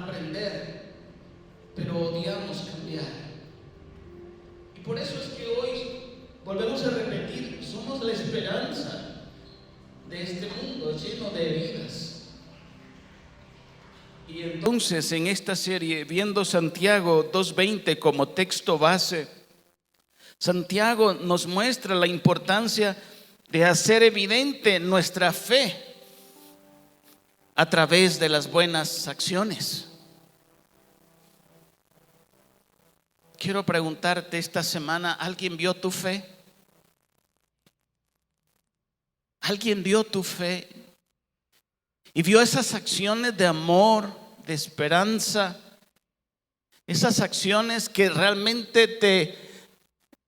aprender, pero odiamos cambiar. Y por eso es que hoy volvemos a repetir, somos la esperanza de este mundo lleno de heridas. Y entonces en esta serie, viendo Santiago 2:20 como texto base, Santiago nos muestra la importancia de hacer evidente nuestra fe a través de las buenas acciones. Quiero preguntarte esta semana, ¿alguien vio tu fe? ¿Alguien vio tu fe? Y vio esas acciones de amor, de esperanza, esas acciones que realmente te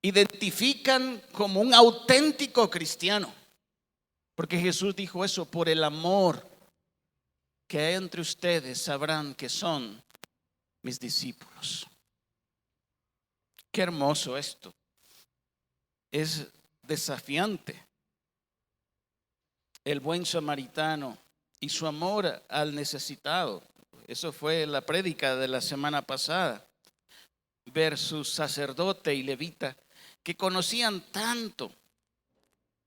identifican como un auténtico cristiano. Porque Jesús dijo eso: por el amor que hay entre ustedes sabrán que son mis discípulos. Qué hermoso esto. Es desafiante. El buen samaritano y su amor al necesitado. Eso fue la prédica de la semana pasada. Versus sacerdote y levita, que conocían tanto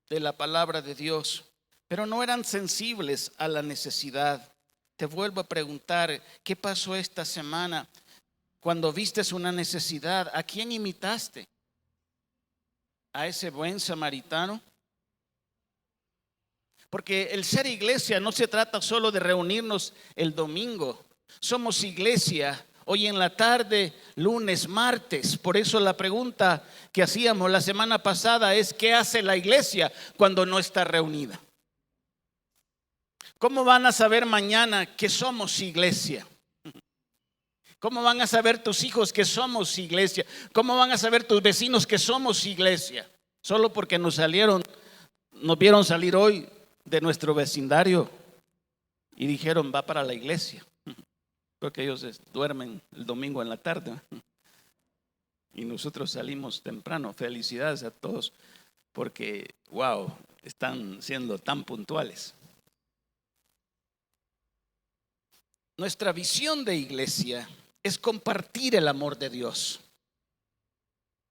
de la palabra de Dios, pero no eran sensibles a la necesidad. Te vuelvo a preguntar, ¿qué pasó esta semana cuando vistes una necesidad? ¿A quién imitaste? ¿A ese buen samaritano? Porque el ser iglesia no se trata solo de reunirnos el domingo. Somos iglesia hoy en la tarde, lunes, martes. Por eso la pregunta que hacíamos la semana pasada es: ¿qué hace la iglesia cuando no está reunida? ¿Cómo van a saber mañana que somos iglesia? ¿Cómo van a saber tus hijos que somos iglesia? ¿Cómo van a saber tus vecinos que somos iglesia? Solo porque nos vieron salir hoy de nuestro vecindario y dijeron: va para la iglesia. Porque ellos duermen el domingo en la tarde y nosotros salimos temprano. Felicidades a todos, porque wow, están siendo tan puntuales. Nuestra visión de iglesia es compartir el amor de Dios.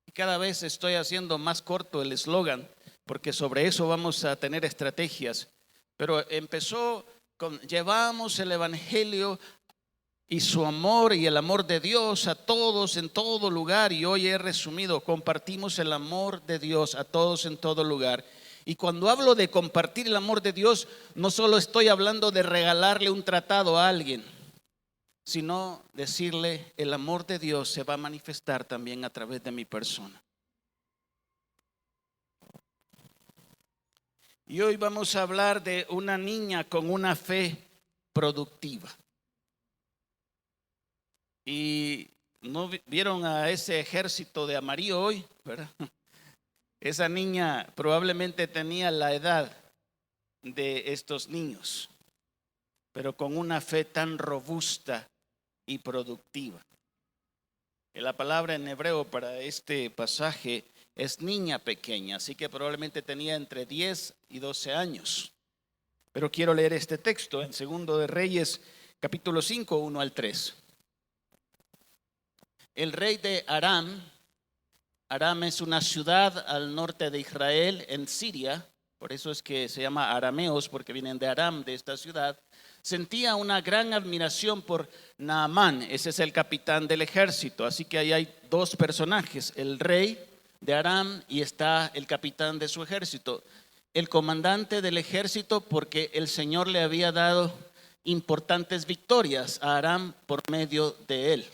Y cada vez estoy haciendo más corto el eslogan, porque sobre eso vamos a tener estrategias. Pero empezó con: llevamos el evangelio y su amor y el amor de Dios a todos en todo lugar. Y hoy he resumido: compartimos el amor de Dios a todos en todo lugar. Y cuando hablo de compartir el amor de Dios, no solo estoy hablando de regalarle un tratado a alguien, sino decirle: el amor de Dios se va a manifestar también a través de mi persona. Y hoy vamos a hablar de una niña con una fe productiva. Y ¿no vieron a ese ejército de amarillo hoy? ¿Verdad? Esa niña probablemente tenía la edad de estos niños, pero con una fe tan robusta y productiva. Y la palabra en hebreo para este pasaje es niña pequeña, así que probablemente tenía entre 10 y 12 años. Pero quiero leer este texto en 2 de Reyes, capítulo 5, 1 al 3. El rey de Aram es una ciudad al norte de Israel, en Siria. Por eso es que se llama arameos, porque vienen de Aram, de esta ciudad. Sentía una gran admiración por Naamán. Ese es el capitán del ejército. Así que ahí hay dos personajes: el rey de Aram y está el capitán de su ejército. El comandante del ejército, porque el Señor le había dado importantes victorias a Aram por medio de él.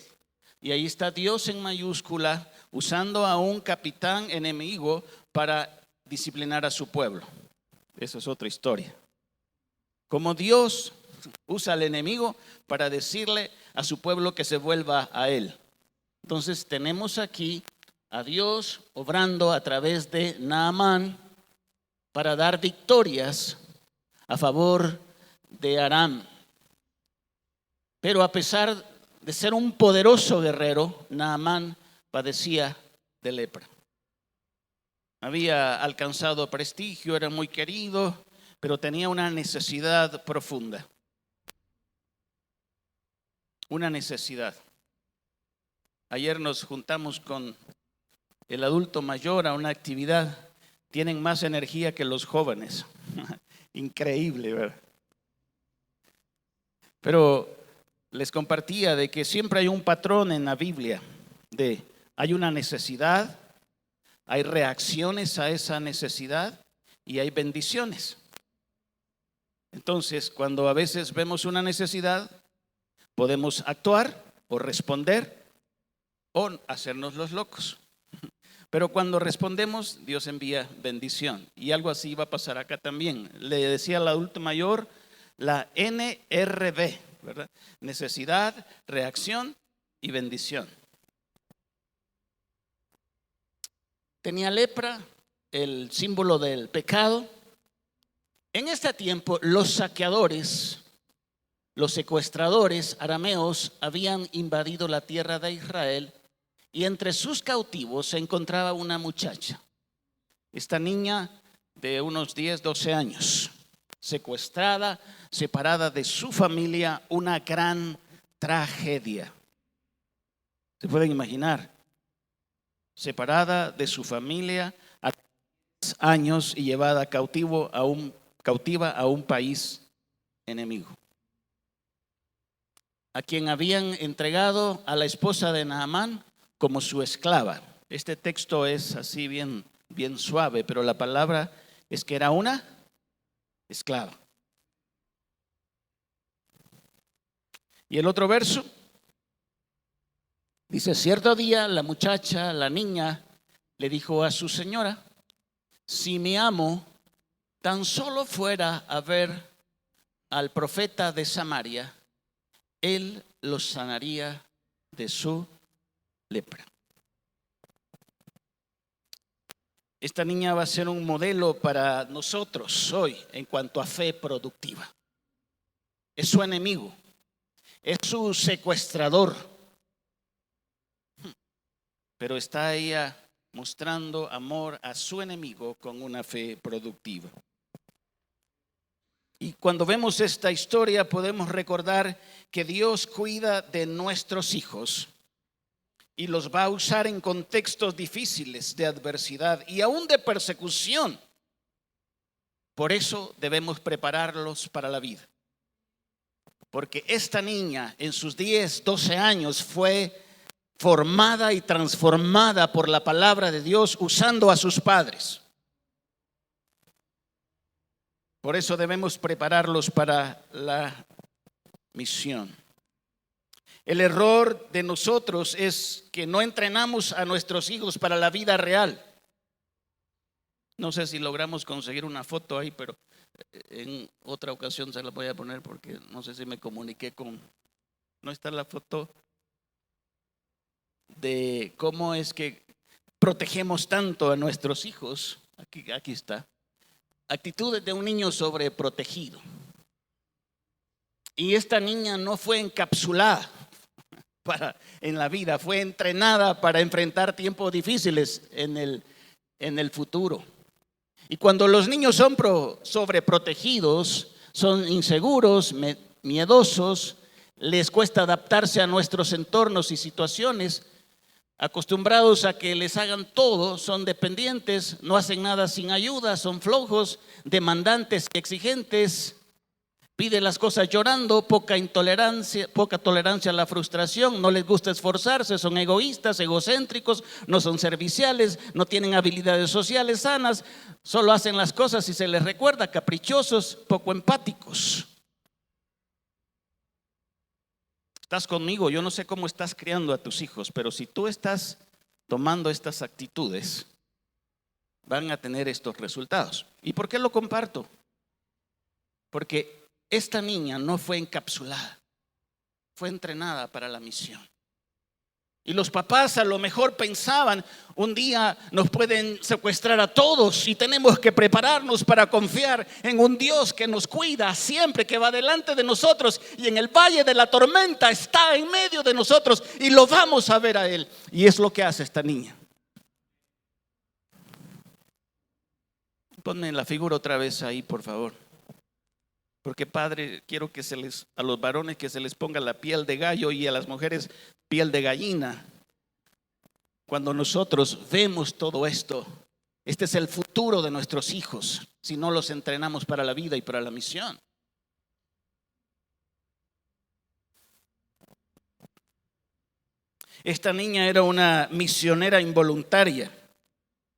Y ahí está Dios en mayúscula, usando a un capitán enemigo para disciplinar a su pueblo. Esa es otra historia. Como Dios usa al enemigo para decirle a su pueblo que se vuelva a él. Entonces tenemos aquí a Dios obrando a través de Naamán para dar victorias a favor de Aram. Pero a pesar de ser un poderoso guerrero, Naamán padecía de lepra. Había alcanzado prestigio, era muy querido, pero tenía una necesidad profunda. una necesidad. Ayer nos juntamos con el adulto mayor a una actividad. Tienen más energía que los jóvenes. Increíble, ¿verdad? Pero les compartía de que siempre hay un patrón en la Biblia de hay una necesidad, hay reacciones a esa necesidad y hay bendiciones. Entonces, cuando a veces vemos una necesidad, podemos actuar o responder o hacernos los locos. Pero cuando respondemos, Dios envía bendición. Y algo así va a pasar acá también. Le decía al adulto mayor la NRB, ¿verdad? Necesidad, reacción y bendición. Tenía lepra, el símbolo del pecado. En este tiempo, los saqueadores, los secuestradores arameos habían invadido la tierra de Israel. Y entre sus cautivos se encontraba una muchacha, esta niña de unos 10, 12 años, secuestrada, separada de su familia, una gran tragedia. ¿Se pueden imaginar? Separada de su familia a 10 años y llevada cautiva a un país enemigo, a quien habían entregado a la esposa de Naamán como su esclava. Este texto es así bien suave, pero la palabra es que era una esclava. Y el otro verso dice: cierto día la muchacha, la niña, le dijo a su señora: si mi amo tan solo fuera a ver al profeta de Samaria, él los sanaría de su lepra. Esta niña va a ser un modelo para nosotros hoy en cuanto a fe productiva. Es su enemigo, es su secuestrador, pero está ella mostrando amor a su enemigo con una fe productiva. Y cuando vemos esta historia podemos recordar que Dios cuida de nuestros hijos y los va a usar en contextos difíciles de adversidad y aún de persecución. Por eso debemos prepararlos para la vida. Porque esta niña en sus 10, 12 años fue formada y transformada por la palabra de Dios usando a sus padres. Por eso debemos prepararlos para la misión. El error de nosotros es que no entrenamos a nuestros hijos para la vida real. No sé si logramos conseguir una foto ahí, pero en otra ocasión se la voy a poner porque no sé si me comuniqué con... ¿No está la foto de cómo es que protegemos tanto a nuestros hijos? Aquí está. Actitudes de un niño sobreprotegido. Y esta niña no fue encapsulada en la vida, fue entrenada para enfrentar tiempos difíciles en el futuro. Y cuando los niños son sobreprotegidos, son inseguros, miedosos, les cuesta adaptarse a nuestros entornos y situaciones, acostumbrados a que les hagan todo, son dependientes, no hacen nada sin ayuda, son flojos, demandantes, exigentes, piden las cosas llorando, poca tolerancia a la frustración, no les gusta esforzarse, son egoístas, egocéntricos, no son serviciales, no tienen habilidades sociales sanas, solo hacen las cosas si se les recuerda, caprichosos, poco empáticos. Estás conmigo, yo no sé cómo estás criando a tus hijos, pero si tú estás tomando estas actitudes, van a tener estos resultados. ¿Y por qué lo comparto? Porque esta niña no fue encapsulada, fue entrenada para la misión. Y los papás a lo mejor pensaban, un día nos pueden secuestrar a todos y tenemos que prepararnos para confiar en un Dios que nos cuida siempre, que va delante de nosotros y en el valle de la tormenta está en medio de nosotros y lo vamos a ver a Él. Y es lo que hace esta niña. Ponme la figura otra vez ahí, por favor. Porque Padre, quiero que a los varones que se les ponga la piel de gallo y a las mujeres piel de gallina. Cuando nosotros vemos todo esto, este es el futuro de nuestros hijos, si no los entrenamos para la vida y para la misión. Esta niña era una misionera involuntaria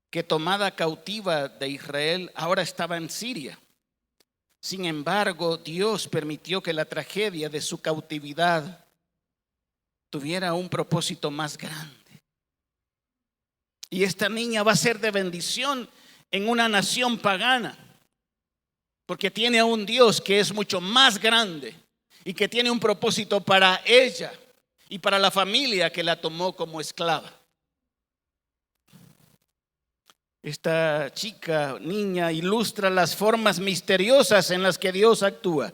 que, tomada cautiva de Israel, ahora estaba en Siria. Sin embargo, Dios permitió que la tragedia de su cautividad tuviera un propósito más grande. Y esta niña va a ser de bendición en una nación pagana, porque tiene a un Dios que es mucho más grande y que tiene un propósito para ella y para la familia que la tomó como esclava. Esta niña, ilustra las formas misteriosas en las que Dios actúa.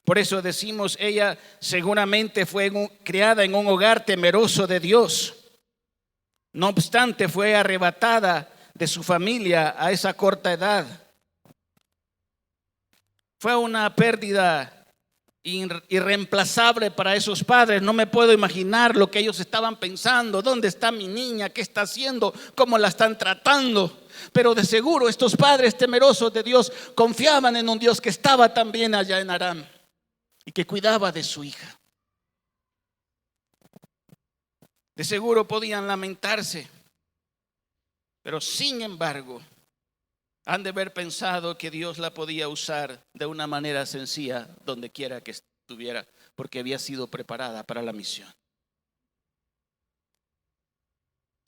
Por eso decimos, ella seguramente fue criada en un hogar temeroso de Dios. No obstante, fue arrebatada de su familia a esa corta edad. Fue una pérdida irreemplazable para esos padres. No me puedo imaginar lo que ellos estaban pensando. ¿Dónde está mi niña? ¿Qué está haciendo? ¿Cómo la están tratando? Pero de seguro estos padres temerosos de Dios confiaban en un Dios que estaba también allá en Aram y que cuidaba de su hija. De seguro podían lamentarse, pero sin embargo han de haber pensado que Dios la podía usar de una manera sencilla donde quiera que estuviera, porque había sido preparada para la misión.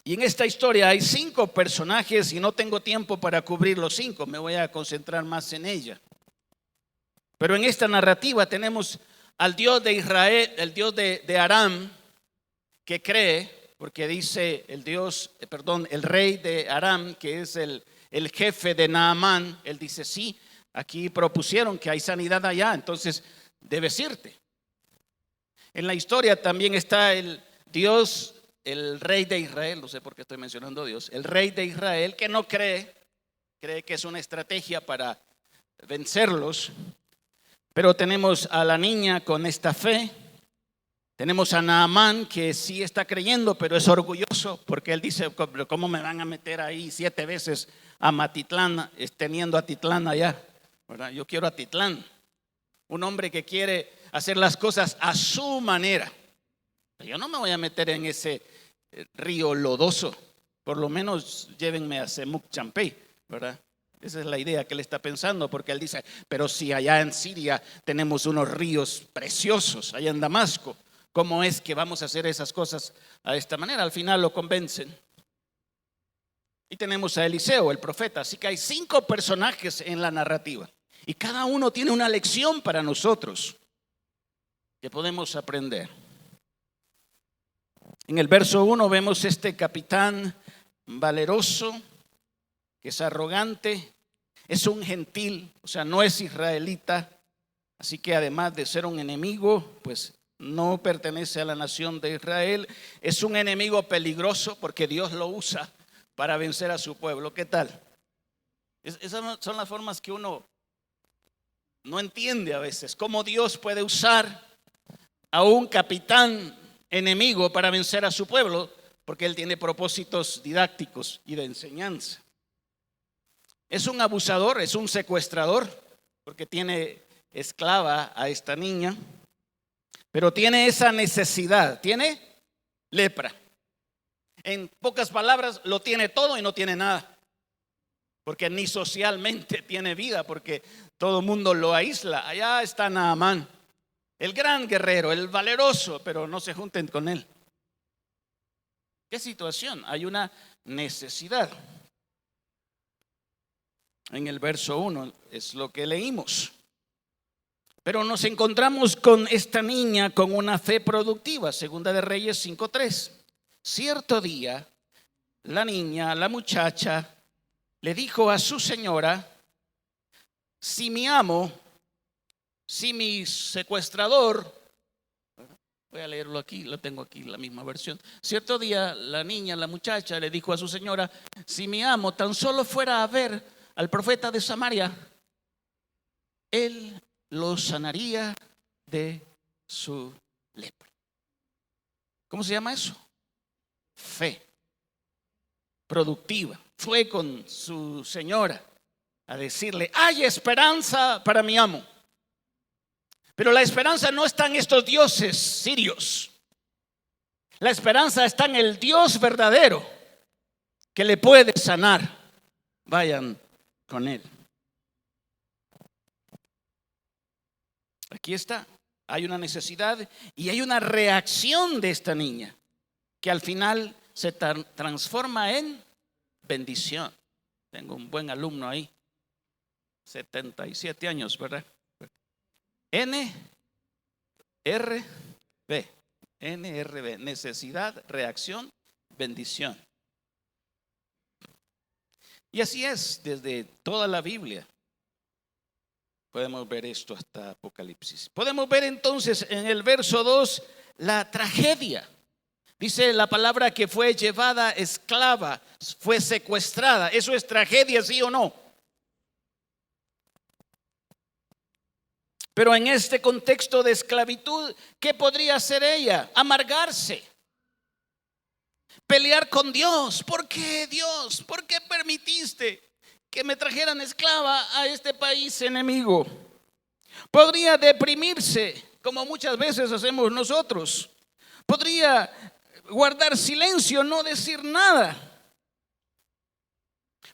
Y en esta historia hay 5 personajes y no tengo tiempo para cubrir los 5, me voy a concentrar más en ella. Pero en esta narrativa tenemos al Dios de Israel, el Dios de Aram, que cree, porque dice el rey de Aram, que es el jefe de Naamán, él dice, sí, aquí propusieron que hay sanidad allá, entonces debes irte. En la historia también está el Dios, el rey de Israel, no sé por qué estoy mencionando a Dios, el rey de Israel, que no cree que es una estrategia para vencerlos. Pero tenemos a la niña con esta fe. Tenemos a Naamán, que sí está creyendo, pero es orgulloso, porque él dice, ¿cómo me van a meter ahí 7 veces a Matitlán, teniendo a Titlán allá? ¿Verdad? Yo quiero a Titlán. Un hombre que quiere hacer las cosas a su manera. Yo no me voy a meter en ese río lodoso. Por lo menos llévenme a Semuc Champey, ¿verdad? Esa es la idea que él está pensando, porque él dice, pero si allá en Siria tenemos unos ríos preciosos, allá en Damasco, ¿cómo es que vamos a hacer esas cosas a esta manera? Al final lo convencen. Y tenemos a Eliseo, el profeta. Así que hay 5 personajes en la narrativa. Y cada uno tiene una lección para nosotros que podemos aprender. En el verso 1 vemos este capitán valeroso, que es arrogante, es un gentil, o sea, no es israelita. Así que además de ser un enemigo, pues no pertenece a la nación de Israel. Es un enemigo peligroso porque Dios lo usa para vencer a su pueblo. ¿Qué tal? Esas son las formas que uno no entiende a veces. Cómo Dios puede usar a un capitán enemigo para vencer a su pueblo, porque Él tiene propósitos didácticos y de enseñanza. Es un abusador, es un secuestrador, porque tiene esclava a esta niña. Pero tiene esa necesidad, tiene lepra. En pocas palabras, lo tiene todo y no tiene nada. Porque ni socialmente tiene vida, porque todo el mundo lo aísla. Allá está Naamán, el gran guerrero, el valeroso, pero no se junten con él. ¿Qué situación? Hay una necesidad. En el verso 1 es lo que leímos. Pero nos encontramos con esta niña con una fe productiva, Segunda de Reyes 5:3. Cierto día, la niña, la muchacha, le dijo a su señora, si mi amo, si mi secuestrador, voy a leerlo aquí, lo tengo aquí, la misma versión. Cierto día, la niña, la muchacha, le dijo a su señora, si mi amo tan solo fuera a ver al profeta de Samaria, Él los sanaría de su lepra. ¿Cómo se llama eso? Fe productiva. Fue con su señora a decirle: hay esperanza para mi amo. Pero la esperanza no está en estos dioses sirios. La esperanza está en el Dios verdadero que le puede sanar. Vayan con él. Aquí está. Hay una necesidad y hay una reacción de esta niña que al final se transforma en bendición. Tengo un buen alumno ahí, 77 años, ¿verdad? NRB, necesidad, reacción, bendición. Y así es desde toda la Biblia. Podemos ver esto hasta Apocalipsis. Podemos ver entonces en el verso 2 la tragedia. Dice la palabra que fue llevada esclava, fue secuestrada. ¿Eso es tragedia, sí o no? Pero en este contexto de esclavitud, ¿qué podría hacer ella? Amargarse, pelear con Dios. ¿Por qué, Dios? ¿Por qué permitiste que me trajeran esclava a este país enemigo? Podría deprimirse, como muchas veces hacemos nosotros. Podría guardar silencio, no decir nada.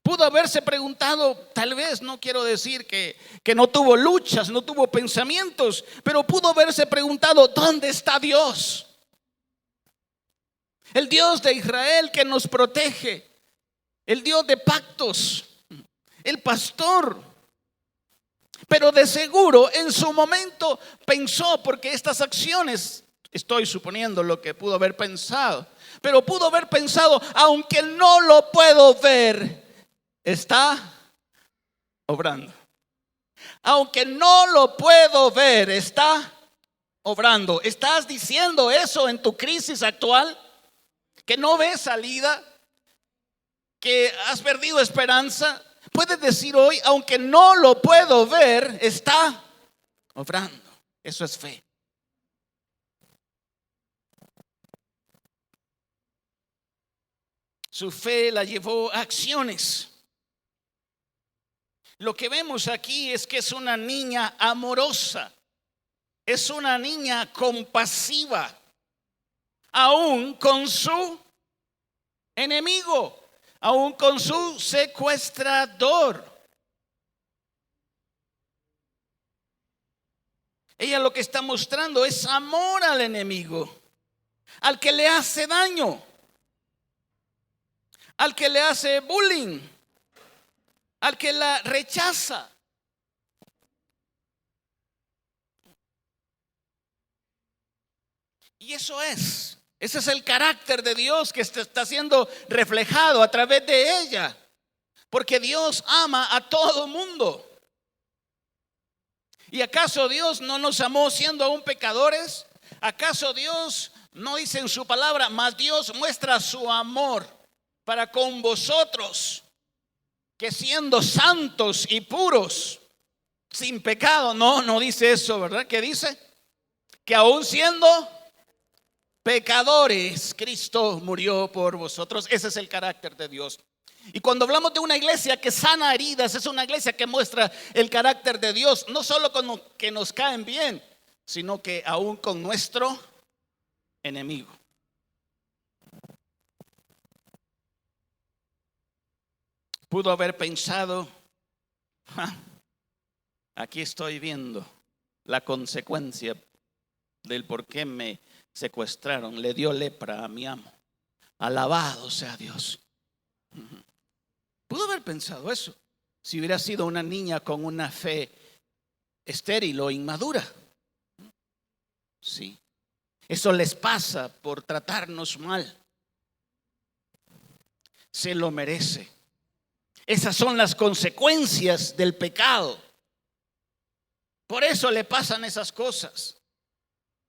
Pudo haberse preguntado, tal vez, no quiero decir que no tuvo luchas, no tuvo pensamientos, pero pudo haberse preguntado: ¿dónde está Dios? El Dios de Israel que nos protege, el Dios de pactos, el pastor. Pero de seguro en su momento pensó, porque estas acciones, estoy suponiendo lo que pudo haber pensado, pero pudo haber pensado: aunque no lo puedo ver, está obrando. Aunque no lo puedo ver, está obrando. ¿Estás diciendo eso en tu crisis actual? ¿Que no ves salida? ¿Que has perdido esperanza? Puedes decir hoy: aunque no lo puedo ver, está obrando. Eso es fe. Su fe la llevó a acciones. Lo que vemos aquí es que es una niña amorosa, es una niña compasiva, aún con su enemigo, aún con su secuestrador. Ella lo que está mostrando es amor al enemigo, al que le hace daño, al que le hace bullying, al que la rechaza. Y ese es el carácter de Dios que está siendo reflejado a través de ella. Porque Dios ama a todo mundo. ¿Y acaso Dios no nos amó siendo aún pecadores? ¿Acaso Dios no dice en su palabra: mas Dios muestra su amor para con vosotros, que siendo santos y puros, sin pecado? No dice eso, ¿verdad? ¿Qué dice? Que aún siendo pecadores, Cristo murió por vosotros. Ese es el carácter de Dios. Y cuando hablamos de una iglesia que sana heridas, es una iglesia que muestra el carácter de Dios, no solo con los que nos caen bien, sino que aún con nuestro enemigo. Pudo haber pensado: aquí estoy viendo la consecuencia del por qué me secuestraron. Le dio lepra a mi amo. Alabado sea Dios. Pudo haber pensado eso si hubiera sido una niña con una fe estéril o inmadura. Sí, eso les pasa por tratarnos mal. Se lo merece. Esas son las consecuencias del pecado. Por eso le pasan esas cosas.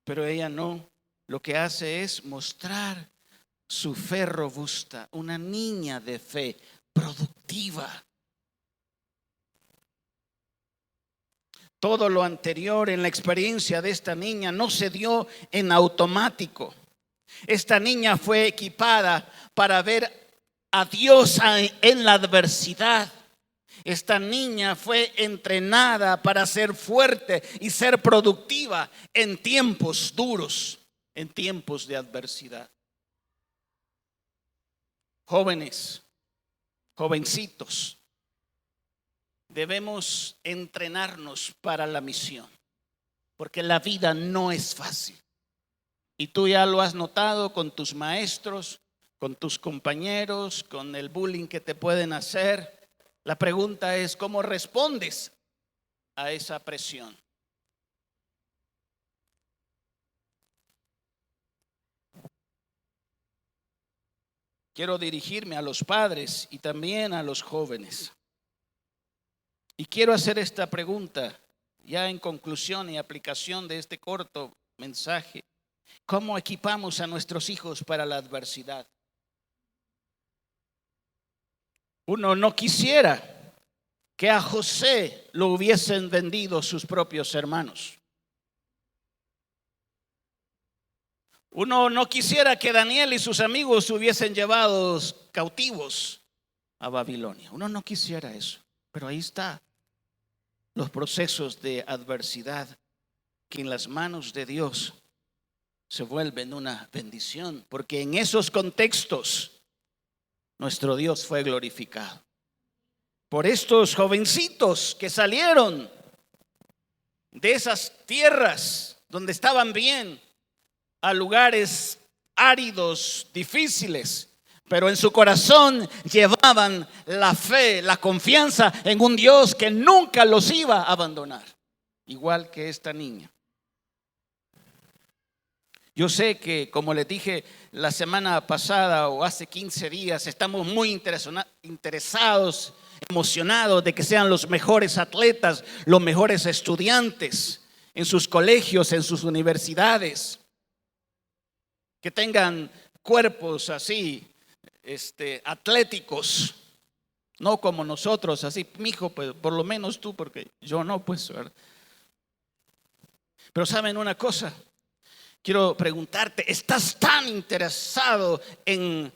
Pero ella no. Lo que hace es mostrar su fe robusta. Una niña de fe productiva. Todo lo anterior en la experiencia de esta niña no se dio en automático. Esta niña fue equipada para ver a Dios en la adversidad. Esta niña fue entrenada para ser fuerte y ser productiva en tiempos duros, en tiempos de adversidad. Jóvenes, jovencitos, debemos entrenarnos para la misión, porque la vida no es fácil. Y tú ya lo has notado con tus maestros, con tus compañeros, con el bullying que te pueden hacer. La pregunta es, ¿cómo respondes a esa presión? Quiero dirigirme a los padres y también a los jóvenes. Y quiero hacer esta pregunta ya en conclusión y aplicación de este corto mensaje. ¿Cómo equipamos a nuestros hijos para la adversidad? Uno no quisiera que a José lo hubiesen vendido sus propios hermanos. Uno no quisiera que Daniel y sus amigos hubiesen llevado cautivos a Babilonia. Uno no quisiera eso, pero ahí está. Los procesos de adversidad que en las manos de Dios se vuelven una bendición, porque en esos contextos nuestro Dios fue glorificado. Por estos jovencitos que salieron de esas tierras donde estaban bien a lugares áridos, difíciles, pero en su corazón llevaban la fe, la confianza en un Dios que nunca los iba a abandonar, igual que esta niña. Yo sé que, como les dije la semana pasada o hace 15 días, estamos muy interesados, emocionados de que sean los mejores atletas, los mejores estudiantes en sus colegios, en sus universidades, que tengan cuerpos así, atléticos, no como nosotros, así, mijo, pues por lo menos tú, porque yo no, pues, ¿verdad? Pero saben una cosa, quiero preguntarte, ¿estás tan interesado en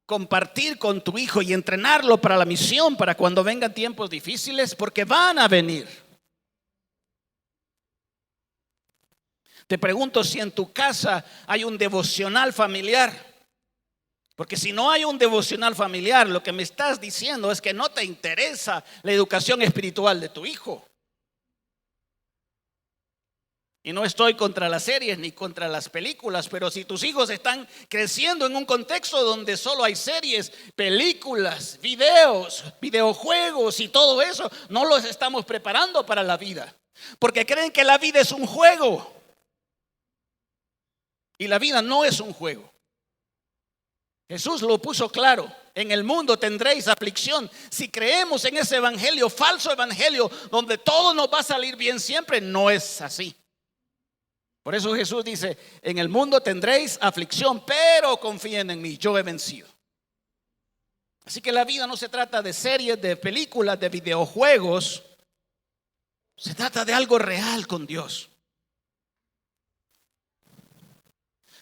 compartir con tu hijo y entrenarlo para la misión, para cuando vengan tiempos difíciles? Porque van a venir. Te pregunto si en tu casa hay un devocional familiar. Porque si no hay un devocional familiar, lo que me estás diciendo es que no te interesa la educación espiritual de tu hijo. Y no estoy contra las series ni contra las películas, pero si tus hijos están creciendo en un contexto donde solo hay series, películas, videos, videojuegos y todo eso, no los estamos preparando para la vida. Porque creen que la vida es un juego. Y la vida no es un juego. Jesús lo puso claro. En el mundo tendréis aflicción. Si creemos en ese evangelio, falso evangelio, donde todo nos va a salir bien siempre, no es así. Por eso Jesús dice, en el mundo tendréis aflicción, pero confíen en mí, yo he vencido. Así que la vida no se trata de series, de películas, de videojuegos. Se trata de algo real con Dios.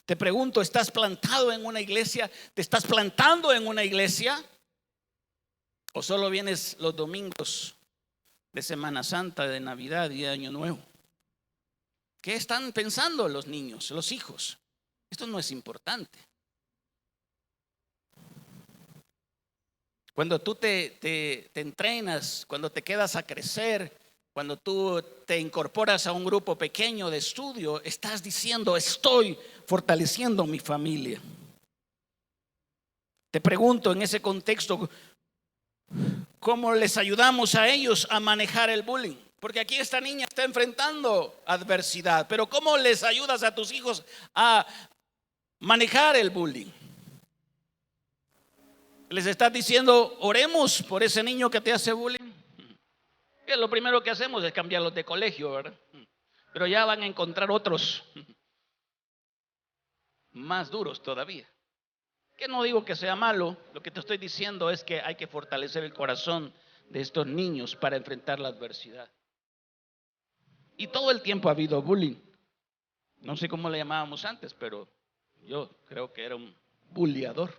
Te pregunto, ¿estás plantado en una iglesia? ¿Te estás plantando en una iglesia? ¿O solo vienes los domingos de Semana Santa, de Navidad y de Año Nuevo? ¿Qué están pensando los niños, los hijos? Esto no es importante. Cuando tú te entrenas, cuando te quedas a crecer, cuando tú te incorporas a un grupo pequeño de estudio, estás diciendo, estoy fortaleciendo mi familia. Te pregunto en ese contexto, ¿cómo les ayudamos a ellos a manejar el bullying? Porque aquí esta niña está enfrentando adversidad, pero ¿cómo les ayudas a tus hijos a manejar el bullying? Les estás diciendo, oremos por ese niño que te hace bullying. Que lo primero que hacemos es cambiarlos de colegio, ¿verdad? Pero ya van a encontrar otros más duros todavía. Que no digo que sea malo, lo que te estoy diciendo es que hay que fortalecer el corazón de estos niños para enfrentar la adversidad. Y todo el tiempo ha habido bullying. No sé cómo le llamábamos antes, pero yo creo que era un bulleador.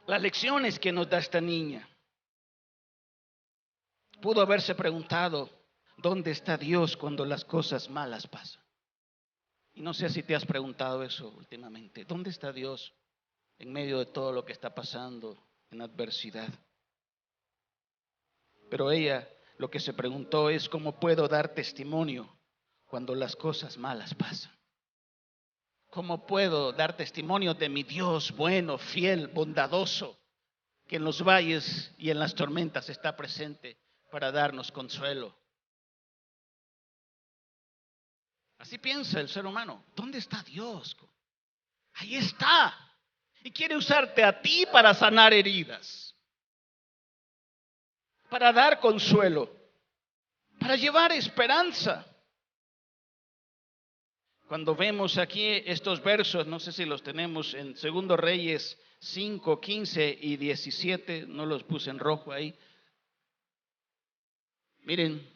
Las lecciones que nos da esta niña. Pudo haberse preguntado, ¿dónde está Dios cuando las cosas malas pasan? Y no sé si te has preguntado eso últimamente. ¿Dónde está Dios en medio de todo lo que está pasando en adversidad? Pero ella lo que se preguntó es, ¿cómo puedo dar testimonio cuando las cosas malas pasan? ¿Cómo puedo dar testimonio de mi Dios bueno, fiel, bondadoso, que en los valles y en las tormentas está presente para darnos consuelo? Así piensa el ser humano. ¿Dónde está Dios? Ahí está. Y quiere usarte a ti para sanar heridas, para dar consuelo, para llevar esperanza. Cuando vemos aquí estos versos, no sé si los tenemos en 2 Reyes 5, 15 y 17, no los puse en rojo ahí. Miren,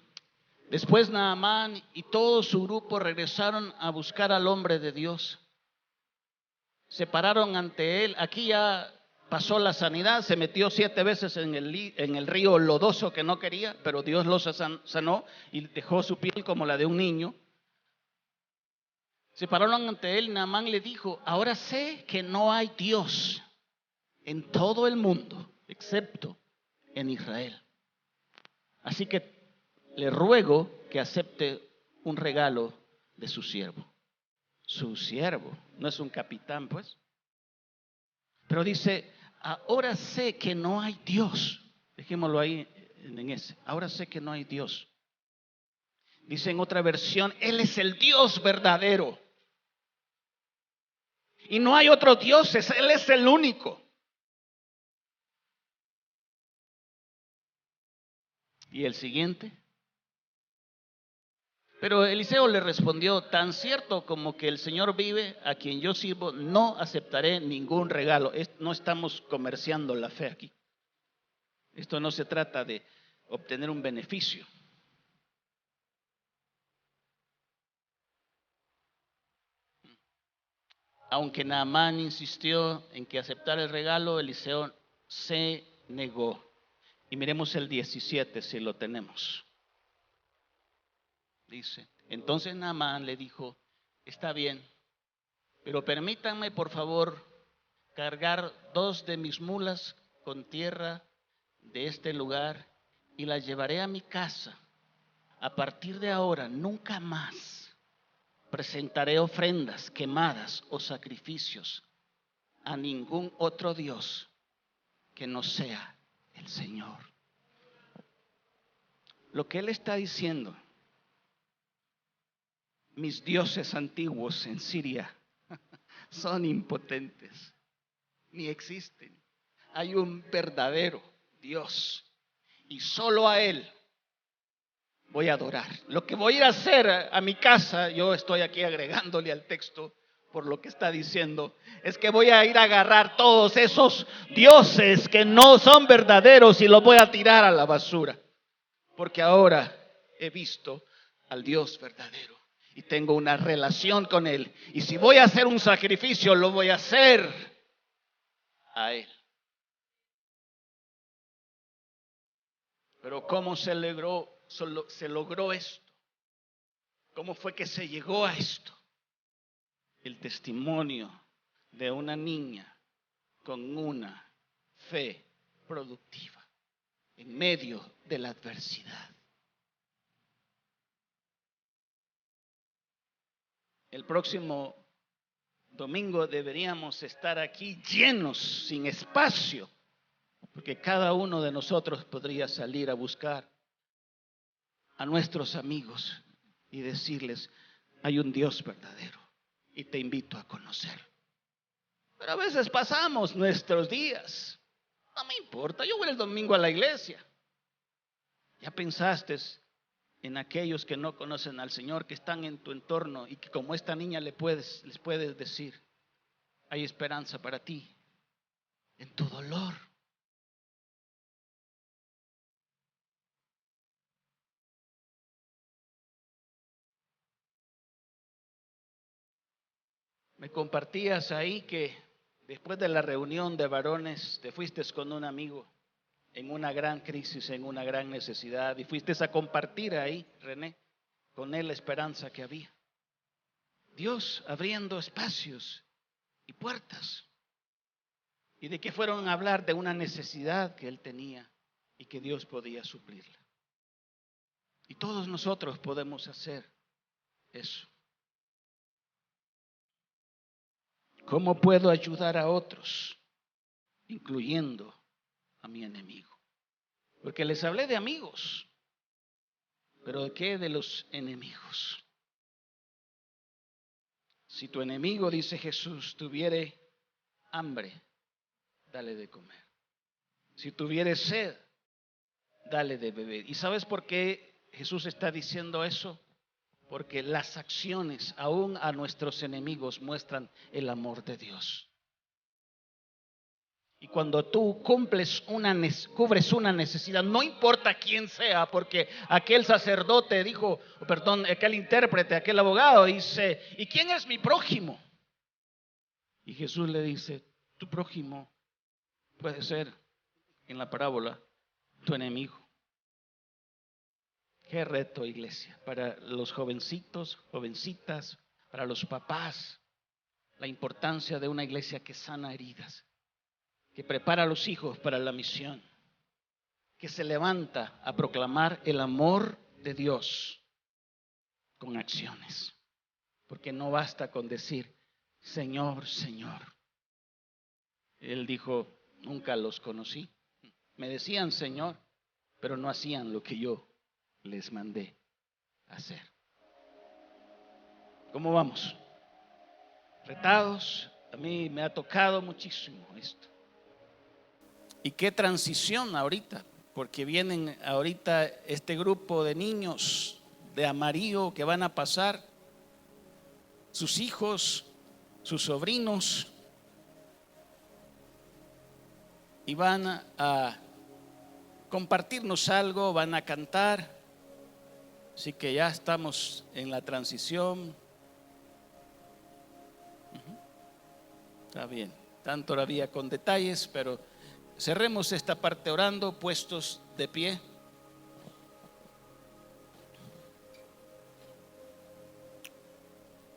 después Naamán y todo su grupo regresaron a buscar al hombre de Dios. Se pararon ante él. Aquí ya pasó la sanidad, se metió 7 veces en el río lodoso que no quería, pero Dios lo sanó y dejó su piel como la de un niño. Se pararon ante él y Naamán le dijo, ahora sé que no hay Dios en todo el mundo, excepto en Israel. Así que le ruego que acepte un regalo de su siervo. Su siervo, no es un capitán pues. Pero dice, ahora sé que no hay Dios. Dejémoslo ahí en ese. Ahora sé que no hay Dios. Dice en otra versión, Él es el Dios verdadero. Y no hay otro Dios, Él es el único. Y el siguiente. Pero Eliseo le respondió, tan cierto como que el Señor vive, a quien yo sirvo, no aceptaré ningún regalo. No estamos comerciando la fe aquí. Esto no se trata de obtener un beneficio. Aunque Naamán insistió en que aceptara el regalo, Eliseo se negó. Y miremos el 17 si lo tenemos. Dice, entonces Naamán le dijo, está bien, pero permítanme por favor cargar 2 de mis mulas con tierra de este lugar y las llevaré a mi casa. A partir de ahora, nunca más presentaré ofrendas quemadas o sacrificios a ningún otro Dios que no sea el Señor. Lo que él está diciendo, mis dioses antiguos en Siria son impotentes, ni existen. Hay un verdadero Dios y solo a Él voy a adorar. Lo que voy a ir a hacer a mi casa, yo estoy aquí agregándole al texto por lo que está diciendo, es que voy a ir a agarrar todos esos dioses que no son verdaderos y los voy a tirar a la basura. Porque ahora he visto al Dios verdadero y tengo una relación con Él. Y si voy a hacer un sacrificio, lo voy a hacer a Él. Pero ¿cómo se logró esto? ¿Cómo fue que se llegó a esto? El testimonio de una niña con una fe productiva en medio de la adversidad. El próximo domingo deberíamos estar aquí llenos, sin espacio, porque cada uno de nosotros podría salir a buscar a nuestros amigos y decirles, hay un Dios verdadero y te invito a conocerlo. Pero a veces pasamos nuestros días, no me importa, yo voy el domingo a la iglesia. ¿Ya pensaste en aquellos que no conocen al Señor, que están en tu entorno y que como esta niña les puedes decir, hay esperanza para ti en tu dolor? Me compartías ahí que después de la reunión de varones te fuiste con un amigo en una gran crisis, en una gran necesidad, y fuiste a compartir ahí, René, con él la esperanza que había. Dios abriendo espacios y puertas. Y de que fueron a hablar de una necesidad que él tenía y que Dios podía suplirla. Y todos nosotros podemos hacer eso. ¿Cómo puedo ayudar a otros, incluyendo a mi enemigo? Porque les hablé de amigos, pero ¿de qué? De los enemigos. Si tu enemigo, dice Jesús, tuviere hambre, dale de comer. Si tuviere sed, dale de beber. ¿Y sabes por qué Jesús está diciendo eso? Porque las acciones, aún a nuestros enemigos, muestran el amor de Dios. Y cuando tú cubres una necesidad, no importa quién sea, porque aquel sacerdote dijo, perdón, aquel intérprete, aquel abogado dice, ¿y quién es mi prójimo? Y Jesús le dice, tu prójimo puede ser, en la parábola, tu enemigo. Qué reto, iglesia, para los jovencitos, jovencitas, para los papás, la importancia de una iglesia que sana heridas, que prepara a los hijos para la misión, que se levanta a proclamar el amor de Dios con acciones. Porque no basta con decir, Señor, Señor. Él dijo, nunca los conocí. Me decían Señor, pero no hacían lo que yo les mandé hacer. ¿Cómo vamos? Retados. A mí me ha tocado muchísimo esto. ¿Y qué transición ahorita? Porque vienen ahorita este grupo de niños de amarillo que van a pasar, sus hijos, sus sobrinos, y van a compartirnos algo, van a cantar. Así que ya estamos en la transición. Está bien, están todavía con detalles, pero cerremos esta parte orando, puestos de pie.